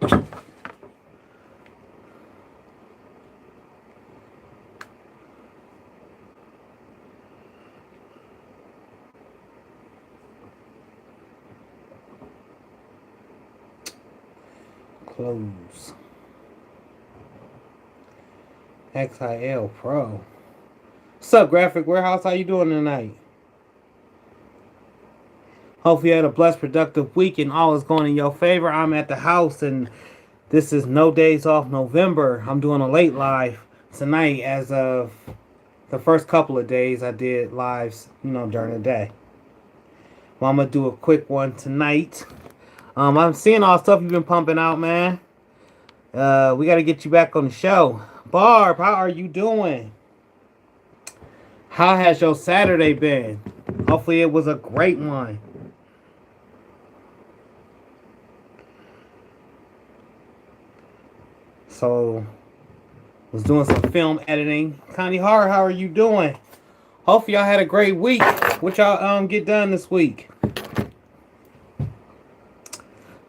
Close. XIL Pro. What's up, Graphic Warehouse? How you doing tonight? Hopefully you had a blessed, productive week and all is going in your favor. I'm at the house and this is No Days Off November. I'm doing a late live tonight as of the first couple of days I did lives, during the day. Well, I'm going to do a quick one tonight. I'm seeing all the stuff you've been pumping out, man. We got to get you back on the show. Barb, how are you doing? How has your Saturday been? Hopefully it was a great one. So, was doing some film editing. Connie Hart, how are you doing? Hopefully y'all had a great week. What y'all get done this week?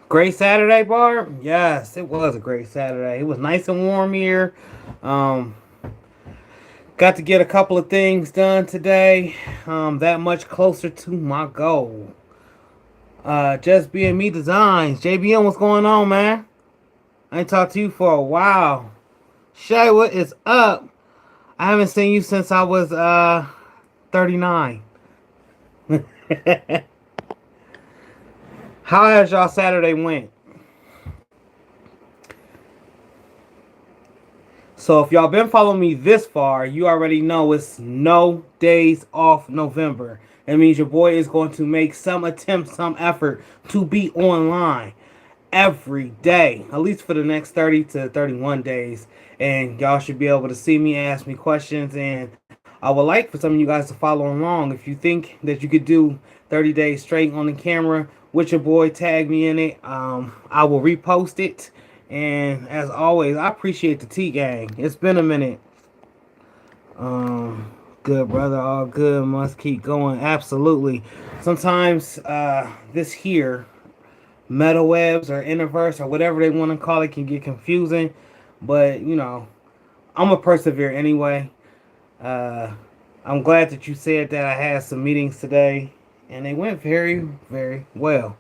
Great Saturday, Barb? Yes, it was a great Saturday. It was nice and warm here. Got to get a couple of things done today. That much closer to my goal. Just being me designs. JBM, what's going on, man? I ain't talked to you for a while. Shay, what is up? I haven't seen you since I was 39. How has y'all Saturday went? So if y'all been following me this far, you already know it's No Days Off November. That means your boy is going to make some attempt, some effort to be online every day, at least for the next 30 to 31 days. And y'all should be able to see me, ask me questions, and I would like for some of you guys to follow along. If you think that you could do 30 days straight on the camera with your boy, tag me in it. I will repost it. And as always, I appreciate the T-Gang. It's been a minute. Good, brother. All good. Must keep going. Absolutely. Sometimes this here, meta webs or interverse or whatever they want to call it, can get confusing. But, I'm a persevere anyway. I'm glad that you said that I had some meetings today. And they went very, very well.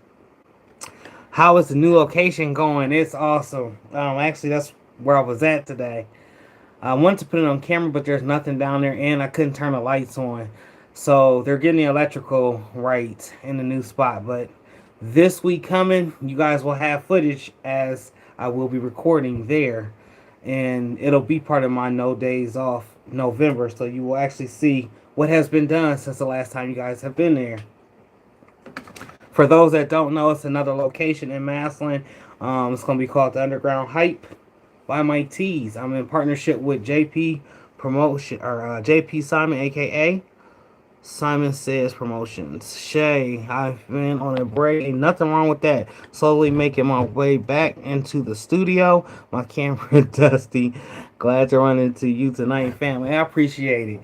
How is the new location going? It's awesome. Actually, that's where I was at today. I wanted to put it on camera, but there's nothing down there, and I couldn't turn the lights on. So they're getting the electrical right in the new spot. But this week coming, you guys will have footage as I will be recording there. And it'll be part of my No Days Off November. So you will actually see what has been done since the last time you guys have been there. For those that don't know, it's another location in Maslin. It's going to be called the Underground Hype by my T's. I'm in partnership with JP Promotion, or JP Simon, aka Simon Says Promotions. Shay, I've been on a break. Ain't nothing wrong with that. Slowly making my way back into the studio. My camera dusty. Glad to run into you tonight, family. I appreciate it.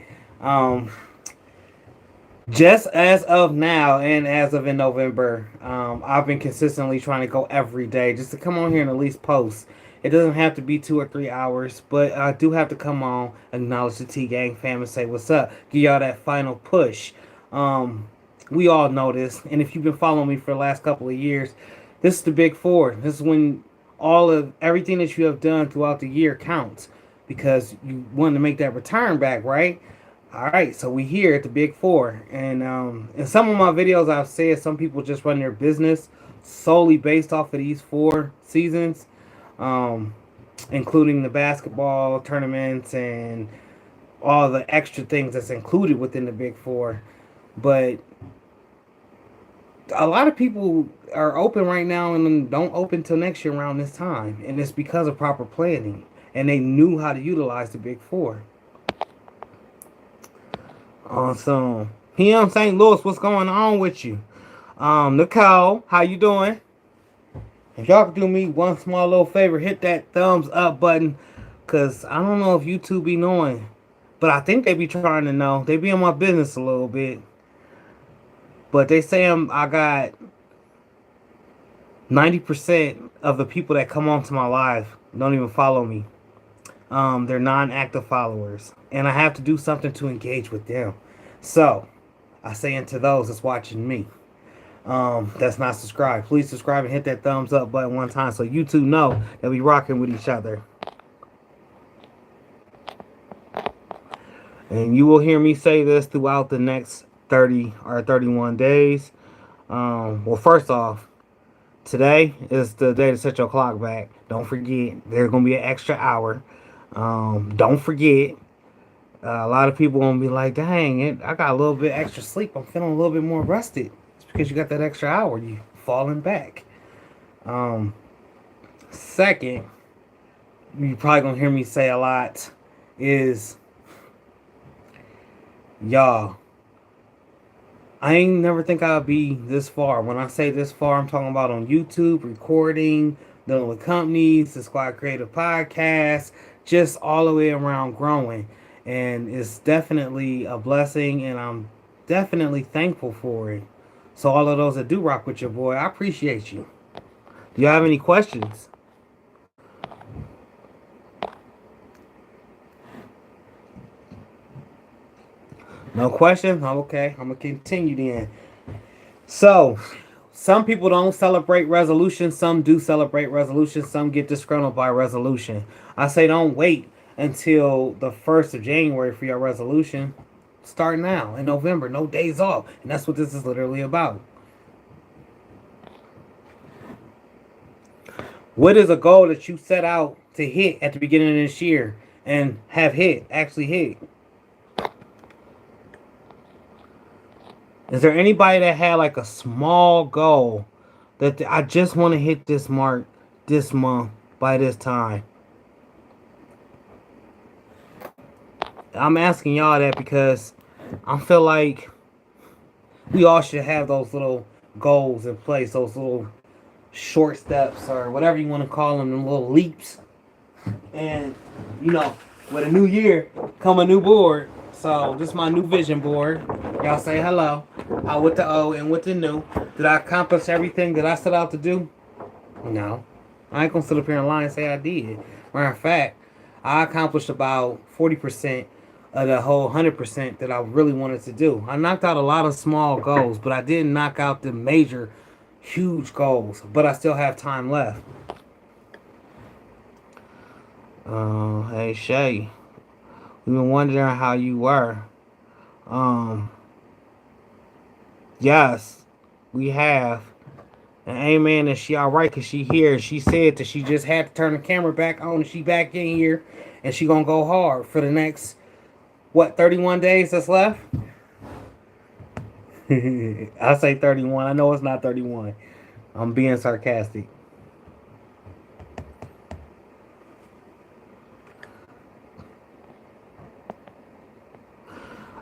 Just as of now and as of in November, I've been consistently trying to go every day just to come on here and at least post. It doesn't have to be 2 or 3 hours, but I do have to come on, acknowledge the T-Gang fam and say what's up. Give y'all that final push. We all know this, and if you've been following me for the last couple of years, this is the big four. This is when everything that you have done throughout the year counts, because you want to make that return back, right? All right, so we here at the Big Four, and in some of my videos I've said some people just run their business solely based off of these 4 seasons, including the basketball tournaments and all the extra things that's included within the Big Four. But a lot of people are open right now and don't open till next year around this time, and it's because of proper planning, and they knew how to utilize the Big Four. Awesome. PM St. Louis, what's going on with you? Nicole, how you doing? If y'all could do me one small little favor, hit that thumbs up button. Because I don't know if YouTube be knowing. But I think they be trying to know. They be in my business a little bit. But they say I got 90% of the people that come onto my live don't even follow me. They're non-active followers, and I have to do something to engage with them. So I say to those that's watching me, that's not subscribed, please subscribe and hit that thumbs up button one time so YouTube know that we rocking with each other. And you will hear me say this throughout the next 30 or 31 days. Well, first off, today is the day to set your clock back. Don't forget, there's going to be an extra hour. Don't forget. A lot of people going to be like, dang, I got a little bit extra sleep. I'm feeling a little bit more rested. It's because you got that extra hour. You falling back. Second, you probably going to hear me say a lot is, y'all, I ain't never think I'd be this far. When I say this far, I'm talking about on YouTube, recording, dealing with companies, the Squad Creative Podcast, just all the way around growing. And it's definitely a blessing, and I'm definitely thankful for it. So all of those that do rock with your boy, I appreciate you. Do you have any questions? No questions? Okay, I'm going to continue then. So, some people don't celebrate resolutions. Some do celebrate resolutions. Some get disgruntled by resolution. I say don't wait until the 1st of January for your resolution. Start now in November. No days off. And that's what this is literally about. What is a goal that you set out to hit at the beginning of this year and have actually hit? Is there anybody that had like a small goal that I just want to hit this mark this month by this time? I'm asking y'all that because I feel like we all should have those little goals in place, those little short steps or whatever you want to call them little leaps. And, you know, with a new year, come a new board. So, this is my new vision board. Y'all say hello. Out with the O and with the new. Did I accomplish everything that I set out to do? No. I ain't going to sit up here and lie and say I did. Matter of fact, I accomplished about 40% of the whole 100% that I really wanted to do. I knocked out a lot of small goals, but I didn't knock out the major, huge goals. But I still have time left. Hey, Shay. We've been wondering how you were. Yes, we have. And amen, and she alright because she here. She said that she just had to turn the camera back on and she back in here. And she gonna go hard for the next, 31 days that's left? I say 31. I know it's not 31. I'm being sarcastic.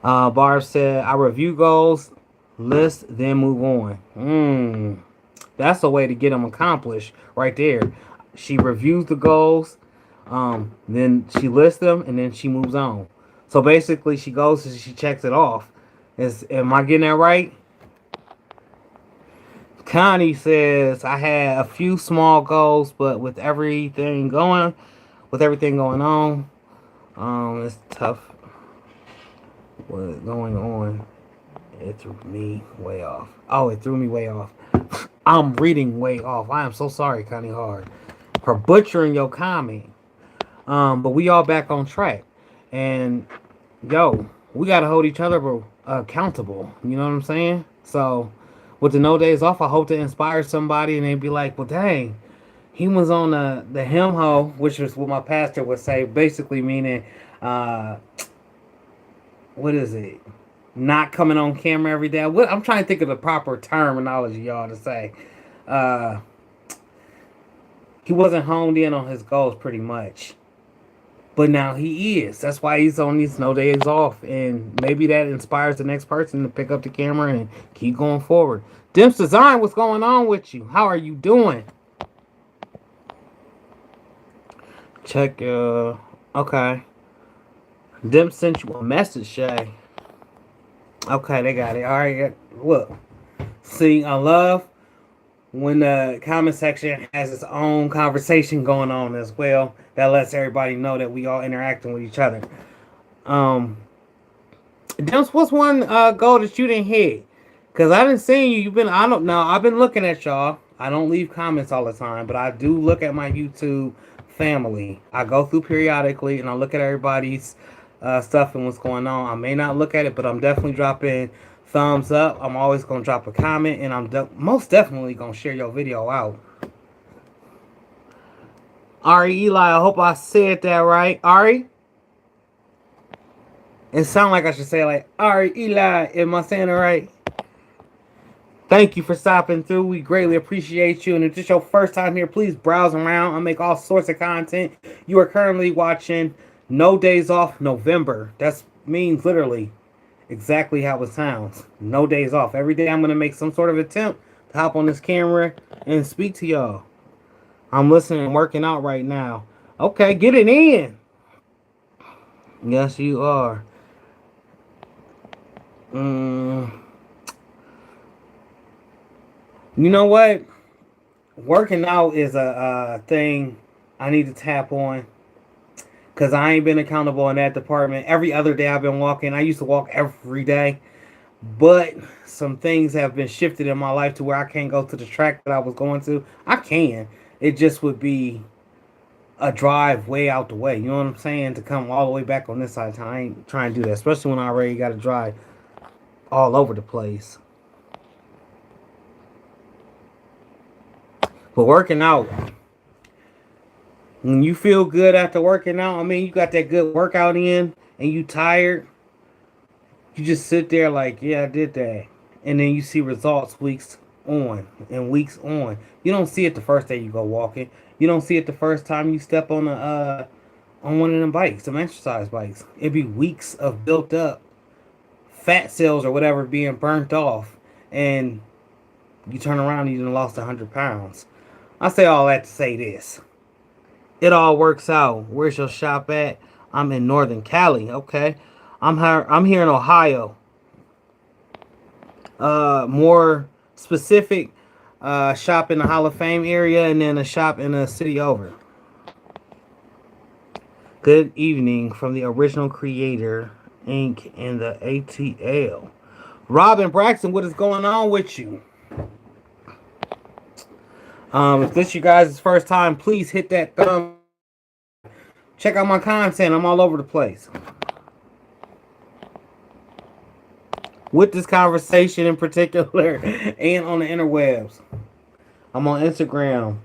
Barb said, I review goals, list, then move on. That's a way to get them accomplished right there. She reviews the goals, then she lists them, and then she moves on. So basically, she goes and she checks it off. Am I getting that right? Connie says, I had a few small goals, but with everything going on, it's tough. What's going on? It threw me way off. Oh, it threw me way off. I'm reading way off. I am so sorry, Connie Hard, for butchering your comment. But we all back on track. And, yo, we got to hold each other accountable. You know what I'm saying? So, with the no days off, I hope to inspire somebody and they'd be like, well, dang, he was on the hem ho, which is what my pastor would say, basically meaning, what is it? Not coming on camera every day. I'm trying to think of the proper terminology, y'all, to say. He wasn't honed in on his goals pretty much. But now he is. That's why he's on these no days off. And maybe that inspires the next person to pick up the camera and keep going forward. Dimps Design, what's going on with you? How are you doing? Check, okay. Them sent you a message, Shay. Okay, they got it. All right, look. See, I love when the comment section has its own conversation going on as well. That lets everybody know that we all interacting with each other. Um, Dims, what's one goal that you didn't hit? Cause I didn't see you. You've been. I don't know. I've been looking at y'all. I don't leave comments all the time, but I do look at my YouTube family. I go through periodically and I look at everybody's stuff and what's going on. I may not look at it, but I'm definitely dropping thumbs up. I'm always gonna drop a comment, and I'm most definitely gonna share your video out. Ari Eli, I hope I said that right. Ari? It sounds like I should say like Ari Eli. Am I saying it right? Thank you for stopping through. We greatly appreciate you. And if it's your first time here, please browse around. I make all sorts of content. You are currently watching No Days Off November. That means literally exactly how it sounds. No days off. Every day I'm going to make some sort of attempt to hop on this camera and speak to y'all. I'm listening and working out right now. Okay, get it in. Yes, you are. You know what? Working out is a thing I need to tap on because I ain't been accountable in that department. Every other day I've been walking. I used to walk every day, but some things have been shifted in my life to where I can't go to the track that I was going to. I can. It just would be a drive way out the way. You know what I'm saying? To come all the way back on this side of town. I ain't trying to do that, especially when I already got to drive all over the place. But working out, when you feel good after working out, I mean, you got that good workout in and you tired, you just sit there like, yeah, I did that. And then you see results weeks on and weeks on. You don't see it the first day you go walking. You don't see it the first time you step on on one of them bikes, some exercise bikes. It'd be weeks of built up fat cells or whatever being burnt off. And you turn around and you done lost 100 pounds. I say all that to say this. It all works out. Where's your shop at? I'm in Northern Cali. Okay. I'm here in Ohio. More specific, shop in the Hall of Fame area and then a shop in the city over. Good evening from the original creator, Inc. and the ATL. Robin Braxton, what is going on with you? If this you guys' first time, please hit that thumb. Check out my content. I'm all over the place. With this conversation in particular and on the interwebs. I'm on Instagram,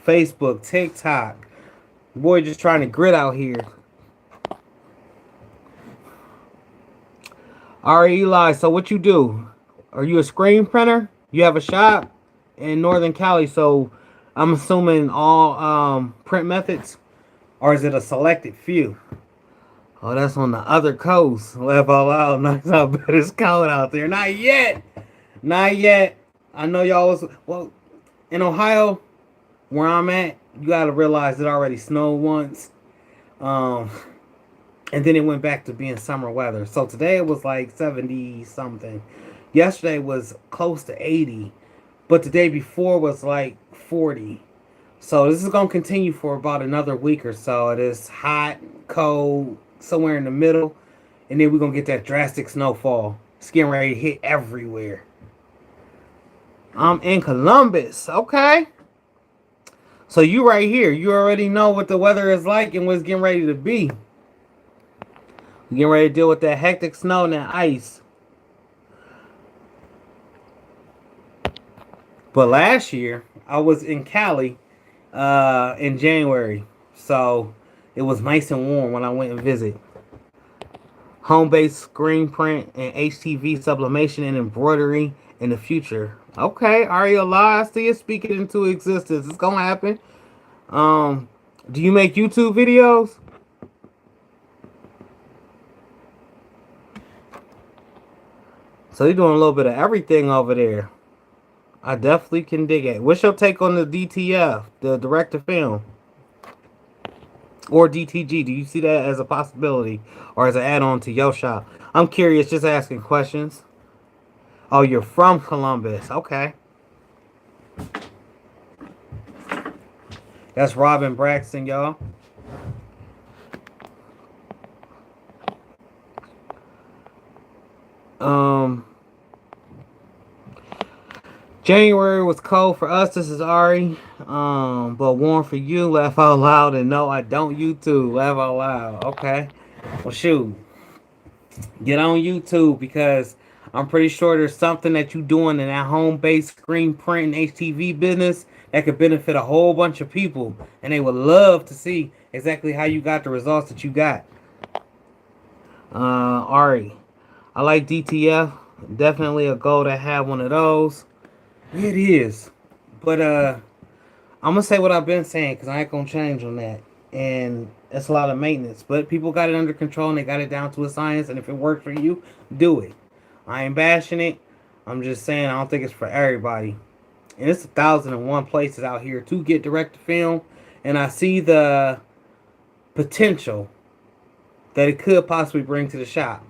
Facebook, TikTok. Boy, just trying to grit out here. Alright, Eli, so what you do? Are you a screen printer? You have a shop in Northern Cali, so I'm assuming all print methods? Or is it a selected few? Oh, that's on the other coast. Laugh out loud. Knocks out, but it's cold out there. Not yet. Not yet. I know y'all was... Well, in Ohio, where I'm at, you got to realize it already snowed once. And then it went back to being summer weather. So today it was like 70 something. Yesterday was close to 80. But the day before was like 40. So this is going to continue for about another week or so. It is hot, cold, somewhere in the middle. And then we're going to get that drastic snowfall. It's getting ready to hit everywhere. I'm in Columbus. Okay. So you right here. You already know what the weather is like and what's getting ready to be. We're getting ready to deal with that hectic snow and that ice. But last year, I was in Cali in January. So it was nice and warm when I went and visited. Home-based screen print and HTV sublimation and embroidery in the future. Okay, are you alive? See it, speak it into existence. It's gonna happen. Do you make YouTube videos? So you're doing a little bit of everything over there. I definitely can dig it. What's your take on the DTF, the director film? Or DTG? Do you see that as a possibility or as an add-on to your shop? I'm curious, just asking questions. Oh, you're from Columbus. Okay. That's Robin Braxton, y'all. Um, January was cold for us. This is Ari. But warm for you. Laugh out loud. And no, I don't YouTube. Laugh out loud. Okay. Well, shoot. Get on YouTube because I'm pretty sure there's something that you doing in that home-based screen print and HTV business that could benefit a whole bunch of people, and they would love to see exactly how you got the results that you got. Ari, I like DTF. Definitely a goal to have one of those. It is, but I'm gonna say what I've been saying because I ain't gonna change on that. And it's a lot of maintenance, but people got it under control and they got it down to a science. And if it works for you, do it. I ain't bashing it. I'm just saying I don't think it's for everybody. And it's 1,001 places out here to get direct to film, and I see the potential that it could possibly bring to the shop.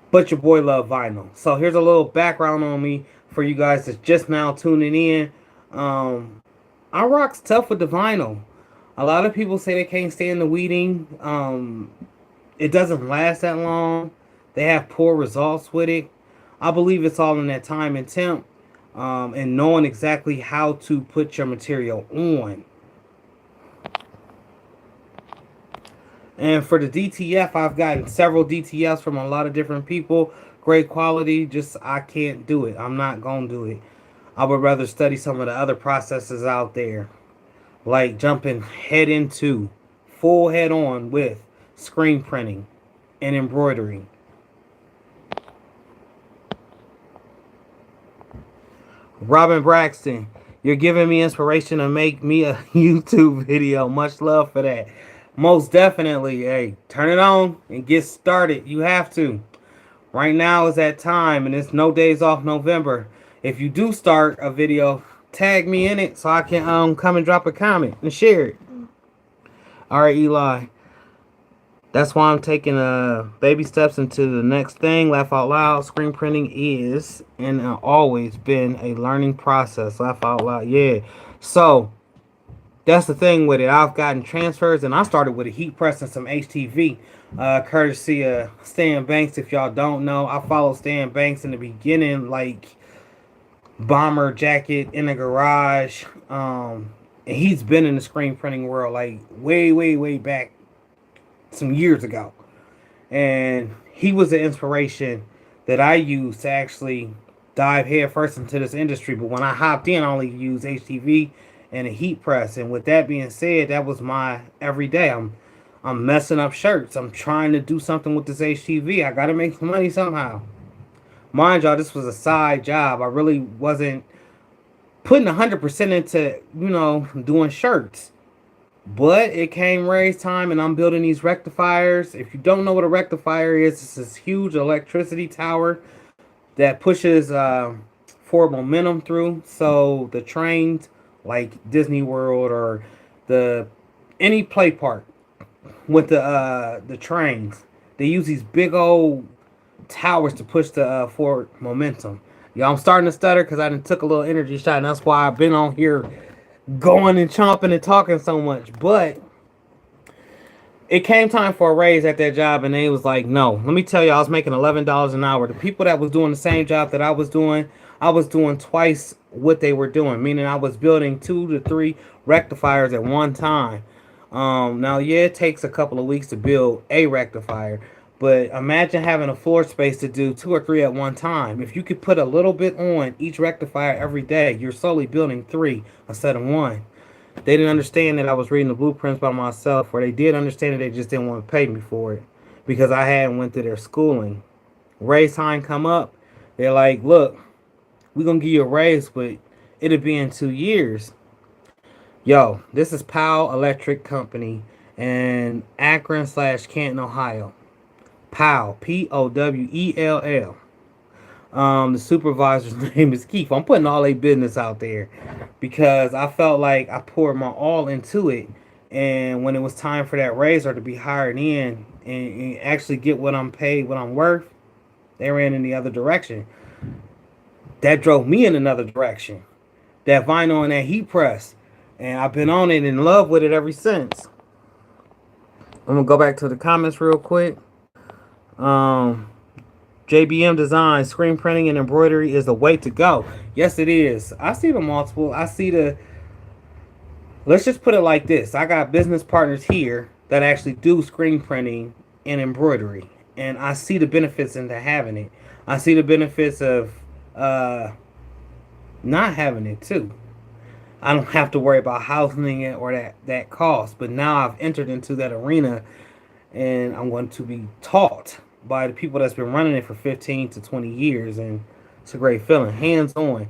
But your boy love vinyl. So here's a little background on me for you guys that's just now tuning in. I rock's tough with the vinyl. A lot of people say they can't stand the weeding. It doesn't last that long. They have poor results with it. I believe it's all in that time and temp, and knowing exactly how to put your material on. And for the DTF, I've gotten several DTFs from a lot of different people. Great quality, just I can't do it. I'm not going to do it. I would rather study some of the other processes out there. Like jumping head into, full head on with screen printing and embroidery. Robin Braxton, you're giving me inspiration to make me a YouTube video. Much love for that. Most definitely. Hey, turn it on and get started. You have to. Right now is that time, and it's no days off November. If you do start a video, tag me in it so I can come and drop a comment and share it. All right, Eli. That's why I'm taking baby steps into the next thing. Laugh out loud. Screen printing is and always been a learning process. Laugh out loud. Yeah. So that's the thing with it. I've gotten transfers, and I started with a heat press and some HTV, courtesy of Stan Banks. If y'all don't know, I followed Stan Banks in the beginning, like bomber jacket in the garage. And he's been in the screen printing world like way back some years ago. And he was the inspiration that I used to actually dive headfirst into this industry. But when I hopped in, I only used HTV and a heat press. And with that being said, that was my everyday. I'm messing up shirts. I'm trying to do something with this HTV. I gotta make some money somehow. Mind y'all, this was a side job. I really wasn't putting 100% into, doing shirts. But it came raise time, and I'm building these rectifiers. If you don't know what a rectifier is, it's this huge electricity tower that pushes forward momentum through. So the trains, like Disney World or any play park with the trains, they use these big old towers to push the forward momentum. Yeah, I'm starting to stutter because I done took a little energy shot, and that's why I've been on here going and chomping and talking so much. But it came time for a raise at that job, and they was like, no. Let me tell you, I was making $11 an hour. The people that was doing the same job that I was doing twice what they were doing, meaning I was building 2 to 3 rectifiers at one time. Now, yeah, it takes a couple of weeks to build a rectifier, but imagine having a floor space to do 2 or 3 at one time. If you could put a little bit on each rectifier every day, you're slowly building 3 instead of 1. They didn't understand that I was reading the blueprints by myself, or they did understand it, they just didn't want to pay me for it because I hadn't went through their schooling. Raise time come up, they're like, look, we're going to give you a raise, but it'll be in 2 years. Yo, this is Powell Electric Company in Akron/Canton, Ohio. Powell, Powell. The supervisor's name is Keith. I'm putting all their business out there because I felt like I poured my all into it. And when it was time for that raiser to be hired in and actually get what I'm paid, what I'm worth, they ran in the other direction. That drove me in another direction. That vinyl and that heat press And I've been on it, in love with it ever since. I'm gonna go back to the comments real quick. Um, JBM Design, screen printing and embroidery is the way to go. Yes, it is. I see the multiple. I see the. Let's just put it like this. I got business partners here that actually do screen printing and embroidery, and I see the benefits into having it. I see the benefits of uh, not having it too. I don't have to worry about housing it or that cost. But now I've entered into that arena, and I'm going to be taught by the people that's been running it for 15 to 20 years, and it's a great feeling, hands on.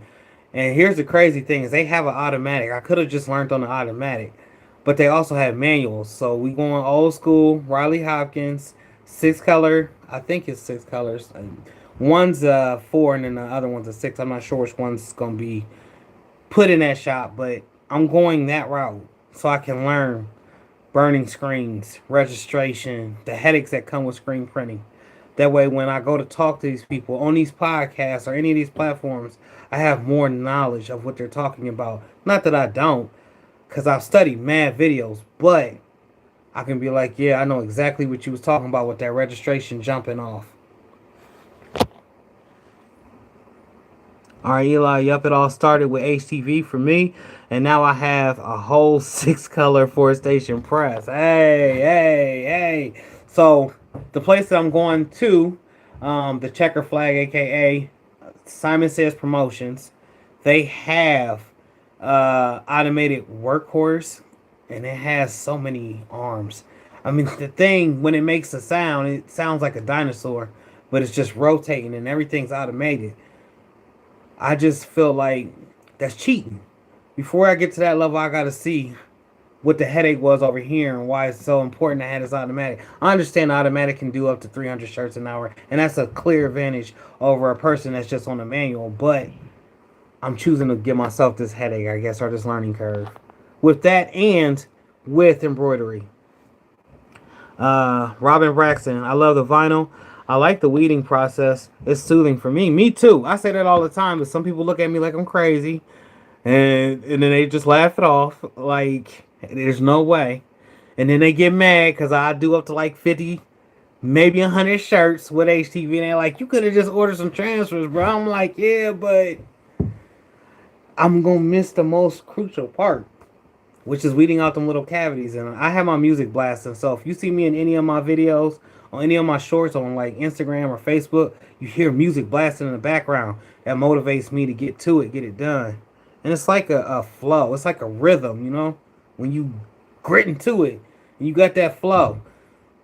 And here's the crazy thing: is they have an automatic. I could have just learned on the automatic, but they also have manuals. So we going old school, Riley Hopkins, 6 color. I think it's 6 colors. One's 4, and then the other one's a 6. I'm not sure which one's gonna be put in that shop, but I'm going that route so I can learn burning screens, registration, the headaches that come with screen printing. That way, when I go to talk to these people on these podcasts or any of these platforms, I have more knowledge of what they're talking about. Not that I don't, because I've studied mad videos, but I can be like, yeah, I know exactly what you was talking about with that registration jumping off. All right, Eli, yup, it all started with HTV for me, and now I have a whole 6 color forestation press. Hey. So, the place that I'm going to, the Checker Flag, aka Simon Says Promotions, they have automated workhorse, and it has so many arms. I mean, the thing, when it makes a sound, it sounds like a dinosaur, but it's just rotating and everything's automated. I just feel like that's cheating. Before I get to that level, I gotta see what the headache was over here and why it's so important to have this automatic. I understand the automatic can do up to 300 shirts an hour, and that's a clear advantage over a person that's just on the manual, but I'm choosing to give myself this headache, I guess, or this learning curve. With that and with embroidery. Robin Braxton, I love the vinyl. I like the weeding process. It's soothing for me. Me too. I say that all the time, but some people look at me like I'm crazy, and then they just laugh it off. Like, there's no way. And then they get mad because I do up to like 50, maybe 100 shirts with HTV, and they're like, you could have just ordered some transfers, bro. I'm like, yeah, but I'm going to miss the most crucial part, which is weeding out them little cavities. And I have my music blasting, so if you see me in any of my videos, on any of my shorts on like Instagram or Facebook, you hear music blasting in the background. That motivates me to get to it, get it done. And it's like a flow. It's like a rhythm, you know? When you grit into it, and you got that flow.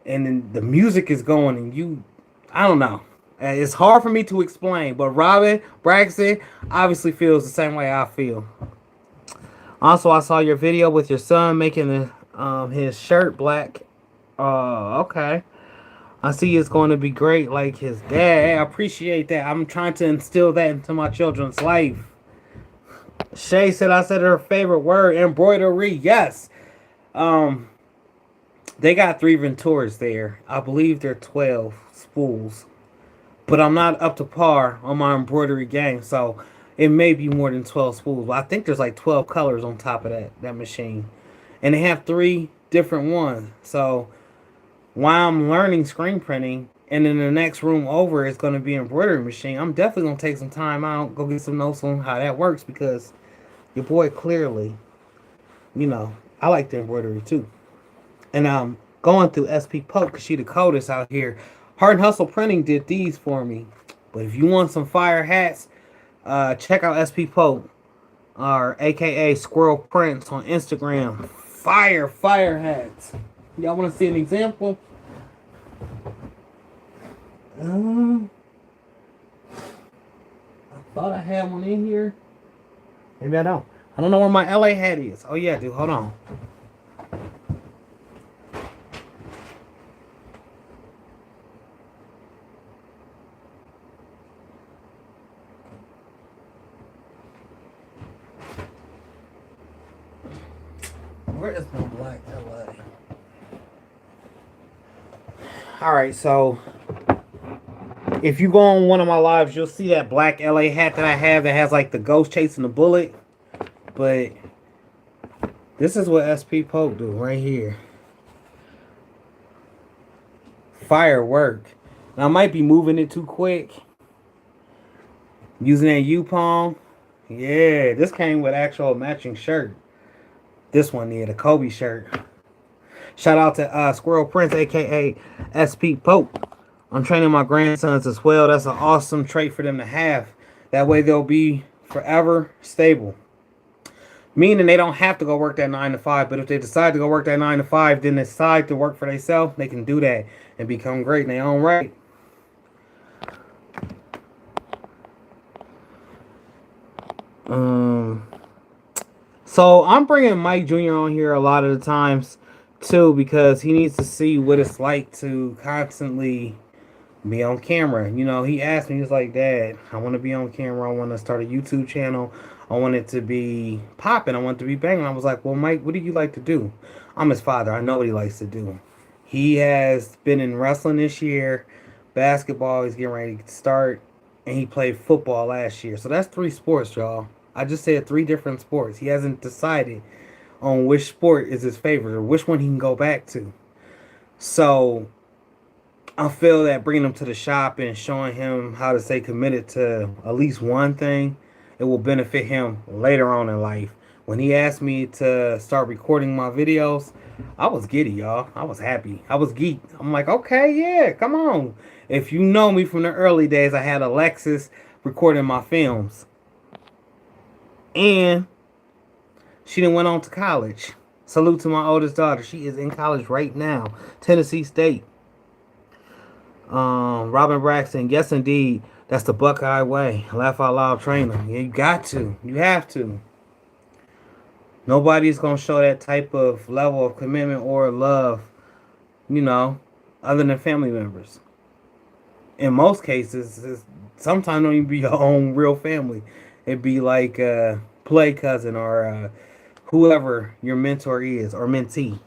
And then the music is going, and you, I don't know. It's hard for me to explain, but Robin Braxton obviously feels the same way I feel. Also, I saw your video with your son making his shirt black. Okay. I see it's going to be great like his dad. Hey, I appreciate that. I'm trying to instill that into my children's life. Shay said I said her favorite word, embroidery. Yes. They got 3 Venturas there. I believe they're 12 spools. But I'm not up to par on my embroidery game, so it may be more than 12 spools. But I think there's like 12 colors on top of that machine. And they have 3 different ones. So while I'm learning screen printing, and in the next room over is going to be an embroidery machine, I'm definitely going to take some time out, go get some notes on how that works, because your boy clearly, you know, I like the embroidery too. And I'm going through SP Poke because she the coldest out here. Heart and Hustle Printing did these for me. But if you want some fire hats, check out SP Poke, or aka Squirrel Prints on Instagram. Fire hats. Y'all want to see an example? I thought I had one in here. Maybe I don't. I don't know where my LA hat is. Oh yeah, dude. Hold on. Where is my black LA? Alright, so if you go on one of my lives, you'll see that black LA hat that I have that has like the ghost chasing the bullet. But This is what SP Poke do right here. Firework. Now I might be moving it too quick. Using that U-palm. Yeah, this came with actual matching shirt. This one here, the Kobe shirt. Shout out to Squirrel Prince, aka SP Pope. I'm training my grandsons as well. That's an awesome trait for them to have. That way they'll be forever stable. Meaning they don't have to go work that 9 to 5. But if they decide to go work that 9 to 5, then decide to work for themselves, they can do that and become great in their own right. So I'm bringing Mike Jr. on here a lot of the times too because he needs to see what it's like to constantly be on camera. You know, he asked me, he's like, Dad, I want to be on camera. I want to start a YouTube channel. I want it to be popping. I want it to be banging. I was like, well, Mike, what do you like to do? I'm his father. I know what he likes to do. He has been in wrestling this year, basketball. He's getting ready to start, and he played football last year. So that's 3 sports, y'all. I just said 3 different sports. He hasn't decided on which sport is his favorite or which one he can go back to. So I feel that bringing him to the shop and showing him how to stay committed to at least one thing, it will benefit him later on in life. When he asked me to start recording my videos, I was giddy, y'all. I was happy. I was geeked. I'm like, okay, yeah, come on. If you know me from the early days, I had Alexis recording my films. And she done went on to college. Salute to my oldest daughter. She is in college right now. Tennessee State. Robin Braxton. Yes, indeed. That's the Buckeye way. Laugh out loud trainer. Yeah, you got to. You have to. Nobody's going to show that type of level of commitment or love, you know, other than family members. In most cases, sometimes don't even be your own real family. It'd be like a play cousin or whoever your mentor is or mentee.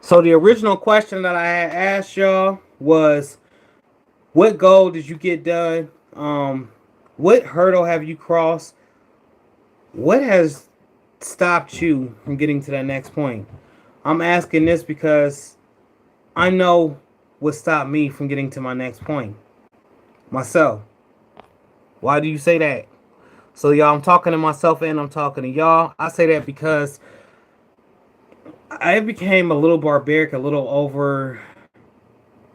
So the original question that I had asked y'all was, what goal did you get done? What hurdle have you crossed? What has stopped you from getting to that next point? I'm asking this because I know what stopped me from getting to my next point. Myself. Why do you say that? So y'all, I'm talking to myself and I'm talking to y'all. I say that because I became a little barbaric, a little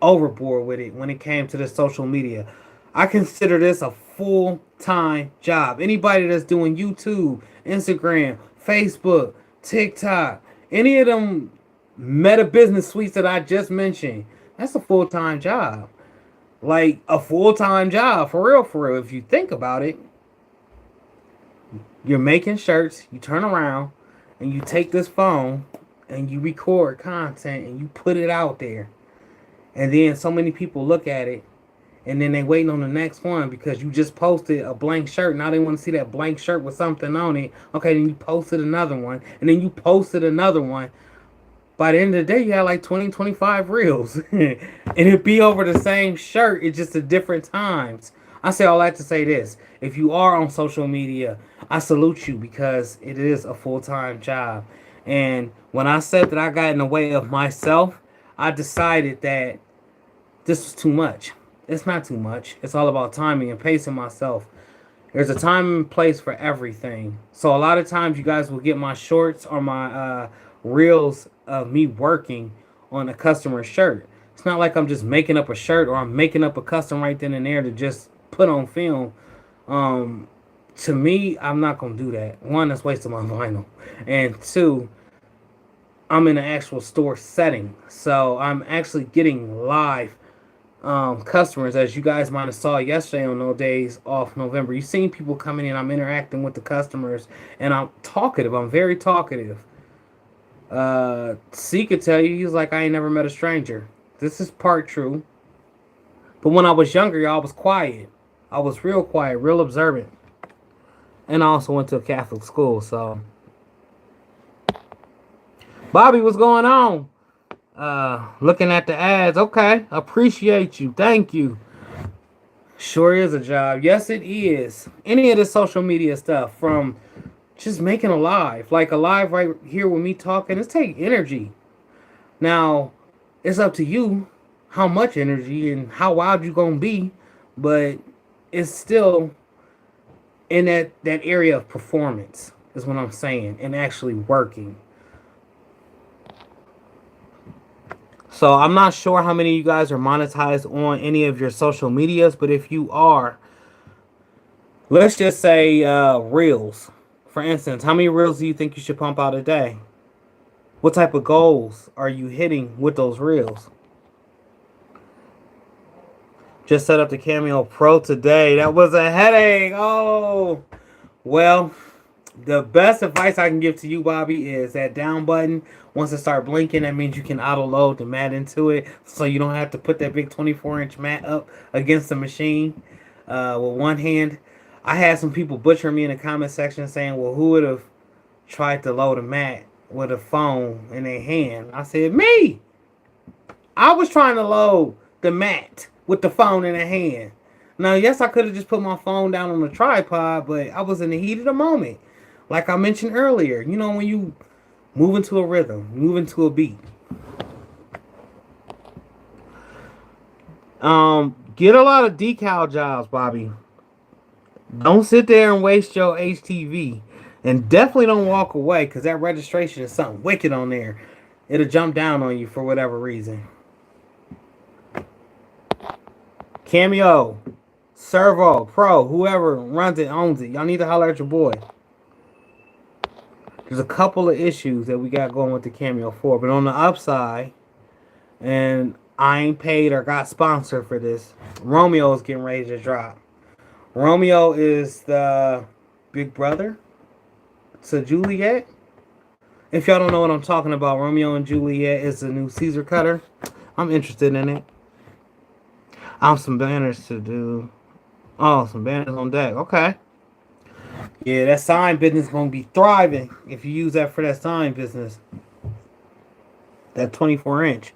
overboard with it when it came to the social media. I consider this a full-time job. Anybody that's doing YouTube, Instagram, Facebook, TikTok, any of them meta business suites that I just mentioned, that's a full-time job. Like a full-time job, for real, for real. If you think about it, you're making shirts, you turn around, and you take this phone, and you record content, and you put it out there. And then so many people look at it, and then they waiting on the next one because you just posted a blank shirt. Now they want to see that blank shirt with something on it. Okay, then you posted another one, and then you posted another one. By the end of the day, you had like 20, 25 reels. And it'd be over the same shirt. It's just at different times. I say all that to say this. If you are on social media, I salute you because it is a full-time job. And when I said that I got in the way of myself, I decided that this was too much. It's not too much. It's all about timing and pacing myself. There's a time and place for everything. So a lot of times you guys will get my shorts or my reels of me working on a customer's shirt. It's not like I'm just making up a shirt or I'm making up a custom right then and there to just put on film. To me, I'm not going to do that. One, that's wasting my vinyl. And two, I'm in an actual store setting. So I'm actually getting live customers, as you guys might have saw yesterday on those days off November. You've seen people coming in. I'm interacting with the customers, and I'm talkative. I'm very talkative. C could tell you, he's like, I ain't never met a stranger. This is part true. But when I was younger, y'all, I was quiet. I was real quiet, real observant. And I also went to a Catholic school, so. Bobby, what's going on? Looking at the ads. Okay, appreciate you. Thank you. Sure is a job. Yes, it is. Any of the social media stuff, from just making a live, like a live right here with me talking, it's take energy. Now, it's up to you how much energy and how wild you gonna be, but it's still in that area of performance is what I'm saying, and actually working. So I'm not sure how many of you guys are monetized on any of your social medias, but if you are, let's just say reels. For instance, how many reels do you think you should pump out a day? What type of goals are you hitting with those reels? Just set up the Cameo Pro today. That was a headache. Oh, well, the best advice I can give to you, Bobby, is that down button. Once it start blinking, that means you can auto load the mat into it, so you don't have to put that big 24-inch mat up against the machine with one hand. I had some people butcher me in the comment section saying, well, who would have tried to load a mat with a phone in their hand? I said, me! I was trying to load the mat with the phone in a hand. Now, yes, I could have just put my phone down on the tripod, but I was in the heat of the moment. Like I mentioned earlier, you know, when you move into a rhythm, move into a beat. Get a lot of decal jobs, Bobby. Don't sit there and waste your HTV. And definitely don't walk away, because that registration is something wicked on there. It'll jump down on you for whatever reason. Cameo, Servo, Pro, whoever runs it, owns it. Y'all need to holler at your boy. There's a couple of issues that we got going with the Cameo 4. But on the upside, and I ain't paid or got sponsored for this, Romeo is getting ready to drop. Romeo is the big brother to Juliet. If y'all don't know what I'm talking about, Romeo and Juliet is the new Caesar cutter. I'm interested in it. I have some banners to do. Oh, some banners on deck. Okay. Yeah, that sign business is going to be thriving if you use that for that sign business. That 24-inch.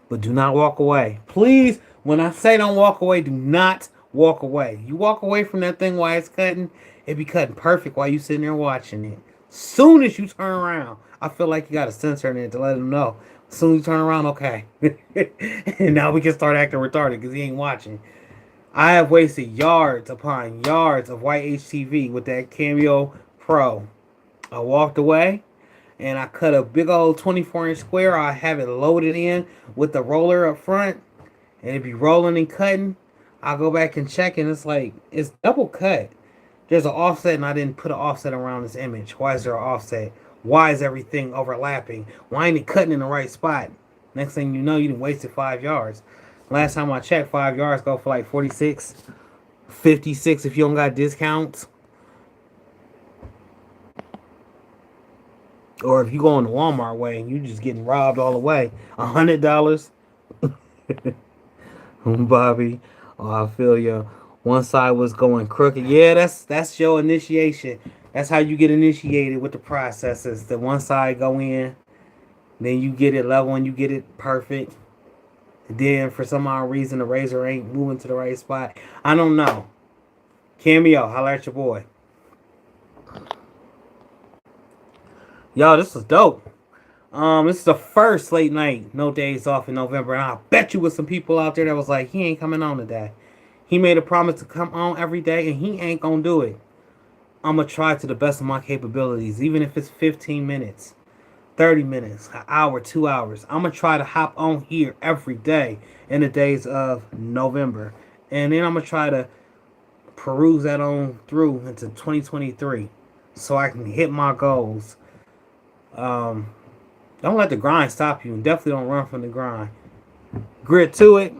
But do not walk away. Please, when I say don't walk away, do not walk away. You walk away from that thing while it's cutting, it be cutting perfect while you sitting there watching it. Soon as you turn around, I feel like you got a sensor in it to let him know. As soon as you turn around, okay. And now we can start acting retarded because he ain't watching. I have wasted yards upon yards of white HTV with that Cameo Pro. I walked away and I cut a big old 24-inch square. I have it loaded in with the roller up front, and it be rolling and cutting. I'll go back and check, and it's like, it's double cut. There's an offset, and I didn't put an offset around this image. Why is there an offset? Why is everything overlapping? Why ain't it cutting in the right spot? Next thing you know, you done wasted 5 yards. Last time I checked, 5 yards go for like 46, 56 if you don't got discounts. Or if you go on the Walmart way and you just getting robbed all the way, $100. Bobby, oh, I feel you. One side was going crooked. Yeah, that's your initiation. That's how you get initiated with the processes. The one side go in, then you get it level and you get it perfect. Then for some odd reason the razor ain't moving to the right spot. I don't know. Cameo, holler at your boy. Yo, this is dope. This is the first late night, no days off in November, and I bet you with some people out there that was like, he ain't coming on today. He made a promise to come on every day, and he ain't gonna do it. I'm gonna try to the best of my capabilities, even if it's 15 minutes, 30 minutes, an hour, 2 hours. I'm gonna try to hop on here every day in the days of November, and then I'm gonna try to peruse that on through into 2023, so I can hit my goals. Don't let the grind stop you, and definitely don't run from the grind. Grit to it.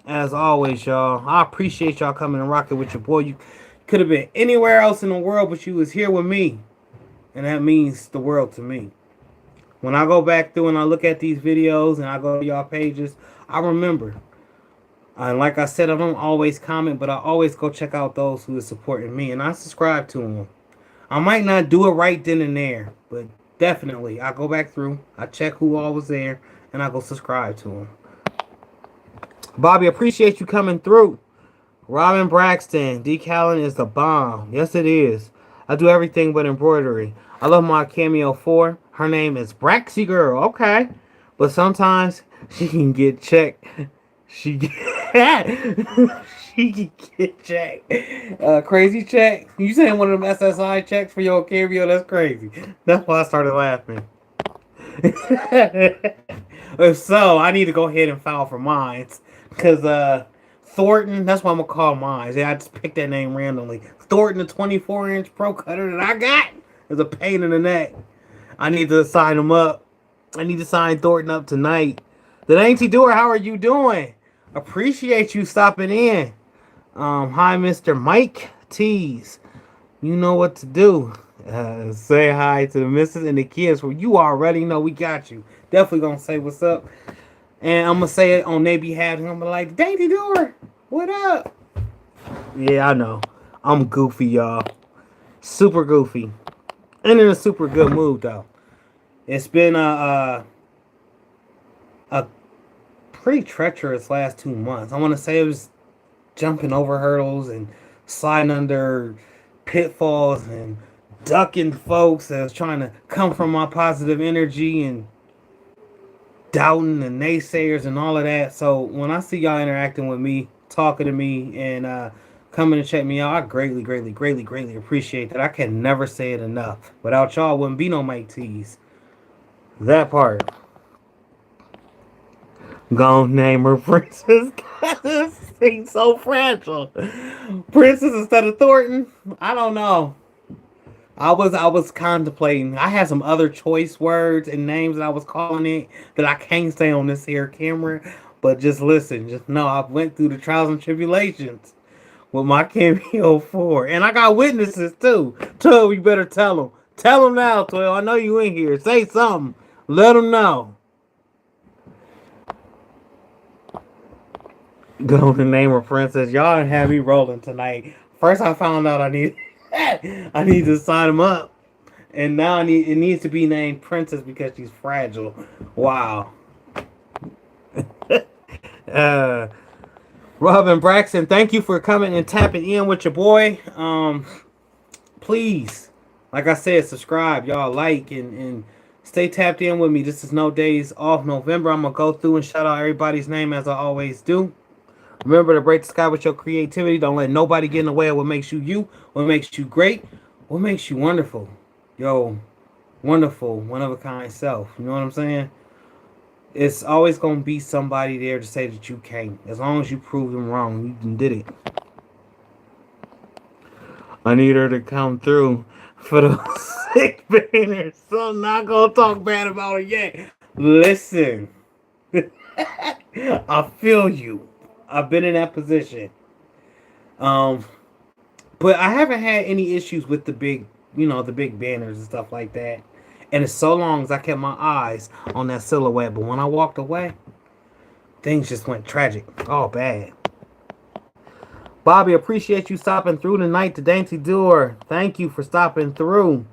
As always, y'all, I appreciate y'all coming and rocking with your boy. You could have been anywhere else in the world, but you was here with me, and that means the world to me. When I go back through and I look at these videos and I go to y'all pages, I remember. And like I said, I don't always comment, but I always go check out those who are supporting me, and I subscribe to them. I might not do it right then and there, but definitely I go back through, I check who all was there, and I go subscribe to them. Bobby, appreciate you coming through. Robin Braxton, decaling is the bomb. Yes, it is. I do everything but embroidery. I love my Cameo 4. Her name is Braxy Girl. Okay. But sometimes she can get checked. She she can get checked. Crazy check. You saying one of them SSI checks for your Cameo? That's crazy. That's why I started laughing. If so, I need to go ahead and file for mines. Because Thornton, that's what I'm going to call mines. Yeah, I just picked that name randomly. Thornton, the 24-inch pro cutter that I got, is a pain in the neck. I need to sign him up. I need to sign Thornton up tonight. The Dainty Doer, how are you doing? Appreciate you stopping in. Hi, Mr. Mike Tees. You know what to do. Say hi to the missus and the kids. Well, you already know we got you. Definitely gonna say what's up. And I'm gonna say it on their behalf. And I'm gonna be like, Dainty Doer, what up? Yeah, I know. I'm goofy, y'all. Super goofy. And in a super good mood, though. It's been a pretty treacherous last 2 months. I want to say it was jumping over hurdles and sliding under pitfalls and ducking folks that was trying to come from my positive energy and doubting and naysayers and all of that. So when I see y'all interacting with me, talking to me, and coming to check me out, I greatly, greatly, greatly, greatly appreciate that. I can never say it enough. Without y'all, wouldn't be no Mike T's. That part. Gonna name her Princess. She's so fragile. Princess instead of Thornton. I don't know. I was contemplating. I had some other choice words and names that I was calling it that I can't say on this here camera. But just listen, just know I went through the trials and tribulations with my Cameo 4. And I got witnesses too. 12, you better tell them. Tell them now, 12. I know you in here. Say something. Let them know. Go to name her Princess. Y'all have me rolling tonight. First I found out I need to sign him up. And now it needs to be named Princess because she's fragile. Wow. Robin Braxton, thank you for coming and tapping in with your boy. Please, like I said, subscribe, y'all, like, and stay tapped in with me. This is No Days Off November. I'm going to go through and shout out everybody's name as I always do. Remember to break the sky with your creativity. Don't let nobody get in the way of what makes you you, what makes you great, what makes you wonderful. Yo, wonderful, one-of-a-kind self. You know what I'm saying? It's always going to be somebody there to say that you can't. As long as you prove them wrong, you did it. I need her to come through for those sick banners. So I'm not going to talk bad about her yet. Listen. I feel you. I've been in that position. But I haven't had any issues with the big, the big banners and stuff like that. And it's so long as I kept my eyes on that silhouette. But when I walked away, things just went tragic. Oh, bad. Bobby, appreciate you stopping through tonight to Dainty Doer. Thank you for stopping through.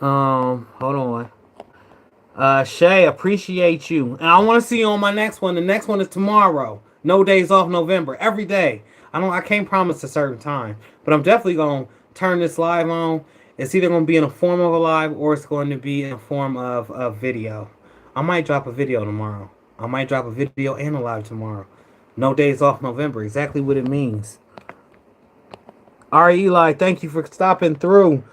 Hold on. Shay, appreciate you. And I want to see you on my next one. The next one is tomorrow. No Days Off November. Every day. I can't promise a certain time. But I'm definitely going to turn this live on. It's either going to be in a form of a live or it's going to be in a form of a video. I might drop a video tomorrow. I might drop a video and a live tomorrow. No Days Off November. Exactly what it means. Alright, Eli, thank you for stopping through.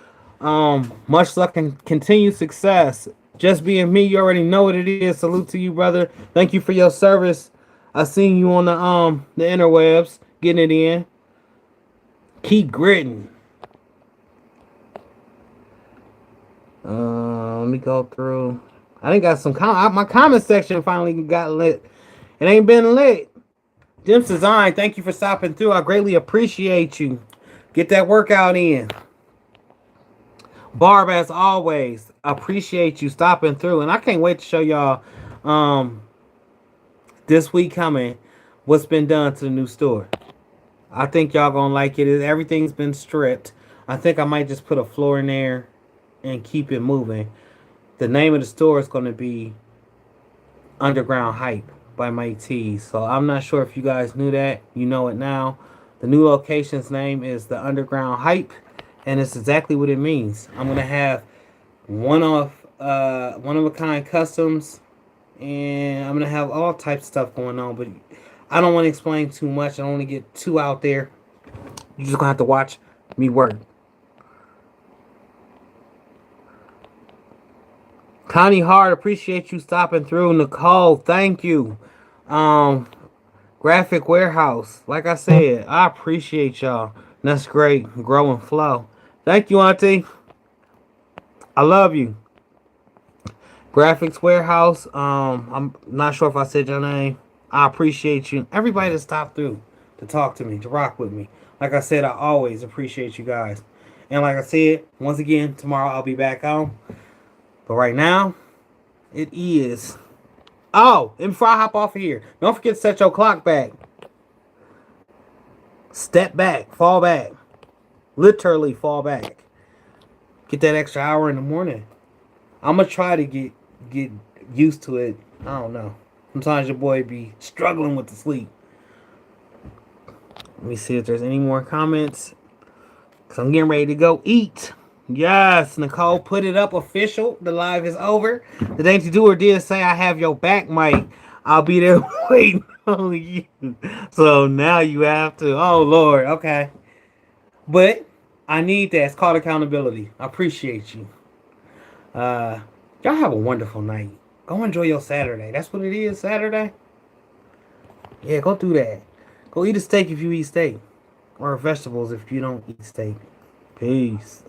Much luck and continued success. Just being me, you already know what it is. Salute to you, brother. Thank you for your service. I seen you on the interwebs, getting it in. Keep gritting. Let me go through. I think got some my comment section finally got lit. It ain't been lit. Jim's Design, thank you for stopping through. I greatly appreciate you. Get that workout in. Barb, as always, appreciate you stopping through. And I can't wait to show y'all this week coming what's been done to the new store. I think y'all gonna like it. Everything's been stripped. I think I might just put a floor in there and keep it moving. The name of the store is going to be Underground Hype by my tees. So I'm not sure if you guys knew that. You know it now. The new location's name is the Underground Hype, and it's exactly what it means. I'm gonna have one of a kind customs, and I'm gonna have all types of stuff going on. But I don't want to explain too much. I don't want to get too out there. You're just gonna have to watch me work. Connie Hart, appreciate you stopping through. Nicole, thank you. Um, Graphic Warehouse, like I said, I appreciate y'all. That's great. Grow and flow. Thank you, Auntie. I love you. Graphics Warehouse. I'm not sure if I said your name. I appreciate you. Everybody that stopped through to talk to me, to rock with me. Like I said, I always appreciate you guys. And like I said, once again, tomorrow I'll be back on. But right now, it is. Oh, and before I hop off of here, don't forget to set your clock back. Step back, fall back. Literally fall back. Get that extra hour in the morning. I'm gonna try to get used to it. I don't know. Sometimes your boy be struggling with the sleep. Let me see if there's any more comments. Cause I'm getting ready to go eat. Yes, Nicole, put it up official. The live is over. The Dainty Doer did say I have your back, Mike. I'll be there waiting on you. So now you have to. Oh Lord, okay. But I need that. It's called accountability. I appreciate you. Y'all have a wonderful night. Go enjoy your Saturday. That's what it is, Saturday. Yeah, go do that. Go eat a steak if you eat steak. Or vegetables if you don't eat steak. Peace.